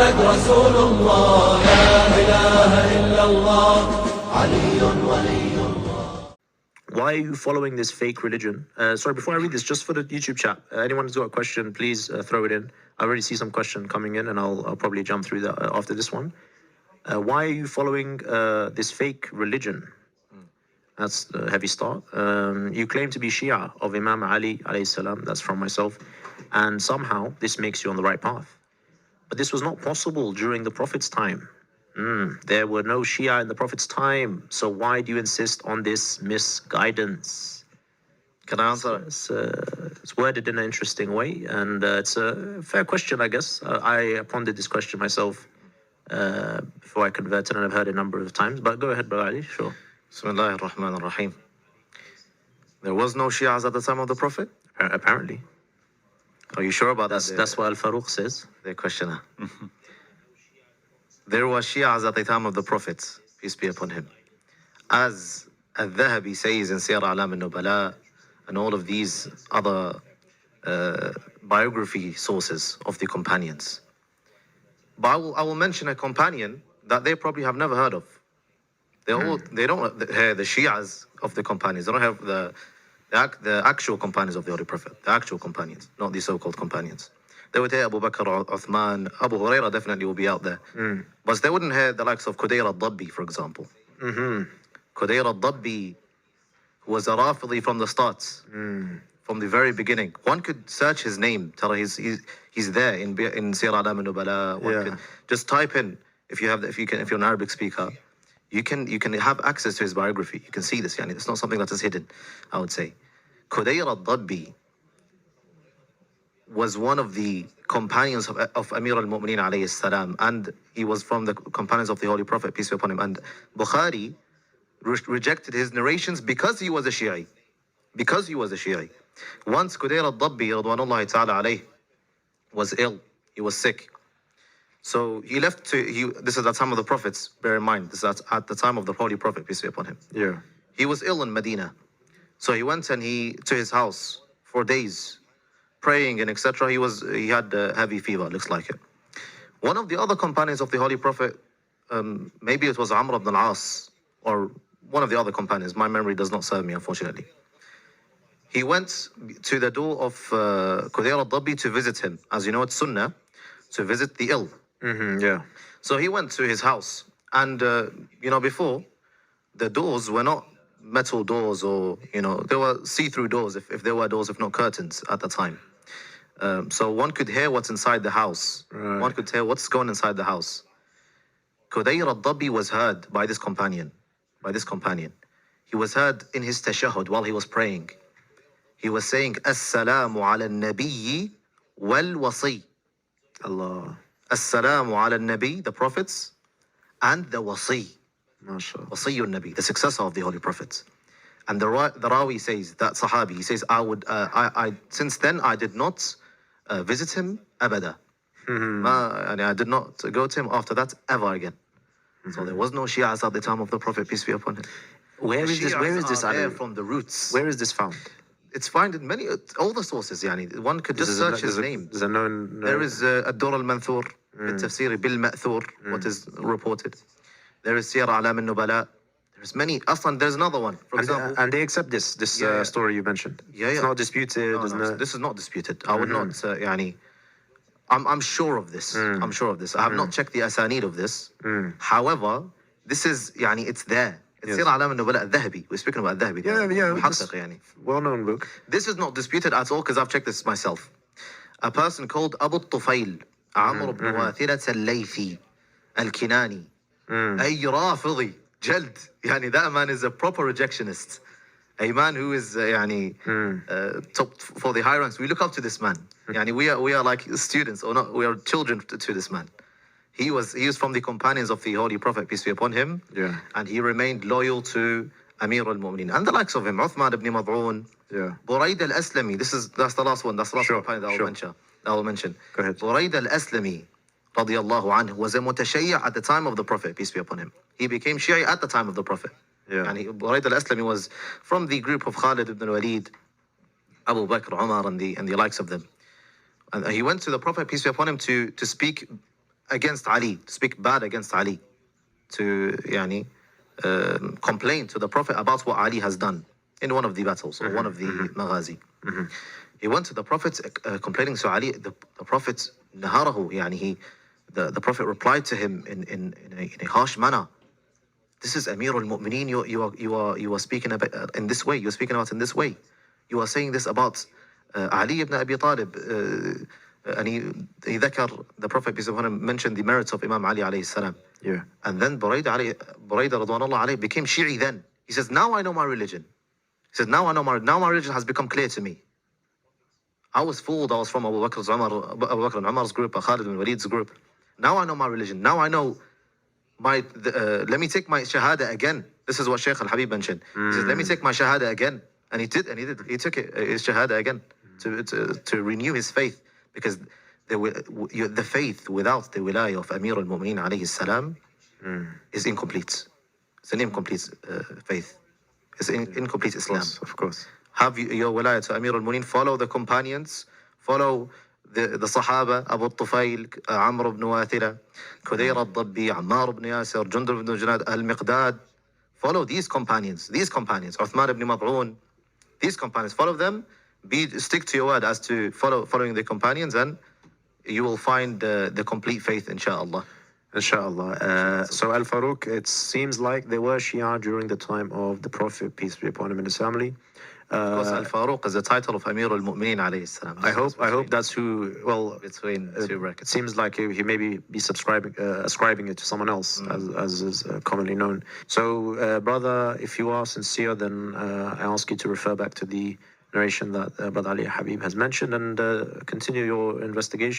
محمد رسول الله لا إله إلا الله علي ولي الله. Why are you following this fake religion? Sorry, before I read this, just for the YouTube chat, anyone who's got a question, please throw it in. I already see some question coming in, and I'll probably jump through that after this one. Why are you following this fake religion? That's a heavy start. You claim to be Shia of Imam Ali alayhi salam. That's from myself. And somehow this makes you on the right path. But this was not possible during the Prophet's time. There were no Shia in the Prophet's time. So why do you insist on this misguidance? Can I answer? It's worded in an interesting way, and it's a fair question, I guess. I pondered this question myself before I converted, and I've heard it a number of times. But go ahead, Brother Ali, sure. Bismillah ar-Rahman ar-Rahim. There was no Shias at the time of the Prophet? Apparently. Are you sure about that? That's what Al-Faruq says. The questioner. There were Shias at the time of the Prophet, peace be upon him. As Al-Dhahabi says in Siyar A'lam al-Nubala, and all of these other biography sources of the companions. But I will mention a companion that they probably have never heard of. They don't have the Shias of the companions. They don't have the actual companions of the Holy Prophet, the actual companions, not the so-called companions. They would hear Abu Bakr, Uthman, Abu Hurairah definitely will be out there. But they wouldn't hear the likes of Qudayr al-Dabbi, for example. Qudayr al-Dabbi was a Rafidi from the start, from the very beginning. One could search his name, tell he's there in Siyar A'lam al-Nubala. One could just type in, if you're an Arabic speaker, you can have access to his biography. You can see this. Yani, it's not something that is hidden, I would say. Qudayr al-Dabbi was one of the companions of Amir al-Mu'mineen alayhi salam, and he was from the companions of the Holy Prophet, peace be upon him. And Bukhari rejected his narrations because he was a Shi'i. Because he was a Shi'i. Once Qudayr al-Dabbi, radwanullahi ta'ala alayh, was ill. He was sick. So he left this is the time of the prophets, bear in mind, this is at the time of the Holy Prophet, peace be upon him. Yeah. He was ill in Medina. So he went and to his house for days, praying and etc. He had heavy fever, looks like it. One of the other companions of the Holy Prophet, maybe it was Amr ibn al-As, or one of the other companions, my memory does not serve me, unfortunately. He went to the door of Qudayr al-Dabbi to visit him. As you know, it's sunnah to visit the ill. Yeah. So he went to his house, and before, the doors were not metal doors, or they were see-through doors, if there were doors, if not curtains at the time. So one could hear what's inside the house. Right. One could hear what's going inside the house. Qudayr al-Dabbi was heard by this companion. He was heard in his tashahhud while he was praying. He was saying, As-salamu ala al-nabiyyi wal-wasi. Allah. As-salamu ala al-nabi, the prophets, and the wasi. MashaAllah. Wasiyun Nabi, the successor of the Holy Prophets. And the Rawi says, that Sahabi, he says, since then I did not visit him abada. I did not go to him after that ever again. So there was no Shias at the time of the Prophet, peace be upon him. Where is this from the roots. Where is this found? It's found in all the sources. One could just search his name. There is Ad-Dur al-Manthur, Tafsir bil-Ma'thur, what is reported. There is Siyar A'lam al-Nubala. There's many. There's another one, for example. And they accept this story you mentioned. It's not disputed. No, this is not disputed. I would not, I'm sure of this. I'm sure of this. I have not checked the asanid of this. However, this is, it's there. It's Siyar A'lam al-Nubala al-Dhahabi. We're speaking about al-Dhahabi. Yeah. Well-known book. This is not disputed at all, because I've checked this myself. A person called Abu Tufail, Amr ibn Wathirat al-Laythi, al-Kinani, أي رافضي جلد. That man is a proper rejectionist, a man who is top for the high ranks. We look up to this man. We are like students, or not, we are children to this man. He was from the companions of the Holy Prophet, peace be upon him. Yeah. And he remained loyal to Amir al-Mu'mineen and the likes of him, Uthman ibn Mad'un, Burayd al-Aslami. That's the last one. That's the last companion that I will mention. Go ahead. Burayd al-Aslami radiyallahu anhu was a mutashayya at the time of the Prophet, peace be upon him. He became Shia at the time of the Prophet. And Burayd al-Aslami was from the group of Khalid ibn al-Walid, Abu Bakr, Umar, and the likes of them. And he went to the Prophet, peace be upon him, to speak against Ali, to speak bad against Ali, to complain to the Prophet about what Ali has done in one of the battles or one of the maghazi. He went to the Prophet complaining to Ali. The Prophet naharahu, the Prophet replied to him in a harsh manner. This is Amir al-Mu'mineen. You are speaking about in this way. You're speaking about in this way. You are saying this about Ali ibn Abi Talib. And he the Prophet peace upon him mentioned the merits of Imam Ali alayhi salam. Yeah. And then Buraidah radwanallah alayhi became Shi'i then. He says, now I know my religion. He said, now my religion has become clear to me. I was fooled. I was from Abu Bakr and Umar's group, Khalid and Walid's group. Now I know my religion. Now I know let me take my shahada again. This is what Shaykh al-Habib mentioned. He says, let me take my shahada again. And he did. He took his shahada again to renew his faith. Because the faith without the wilayah of Amir al-Mu'mineen alayhi salam is incomplete. It's an incomplete faith. It's an incomplete Islam. Of course. Have your wilayah to Amir al-Mu'mineen. Follow the companions. Follow the Sahaba, Abu al-Tufayl, Amr ibn Wathila, Khudayr al-Dabbi, Ammar ibn Yasir, Jundub ibn Junad, al-Miqdad. Follow these companions, Uthman ibn Mad'un, these companions. Follow them. Stick to your word as to following the companions, and you will find the complete faith, inshallah. Inshallah. So Al-Faruq, it seems like they were Shia during the time of the Prophet, peace be upon him, and his family. Because Al-Faruq is the title of Amir al-Mu'mineen alayhi salam. I hope that's who. Well, between two brackets. It seems like he maybe be ascribing it to someone else, as is commonly known. So, brother, if you are sincere, then I ask you to refer back to the narration that Brother Ali Habib has mentioned and continue your investigation.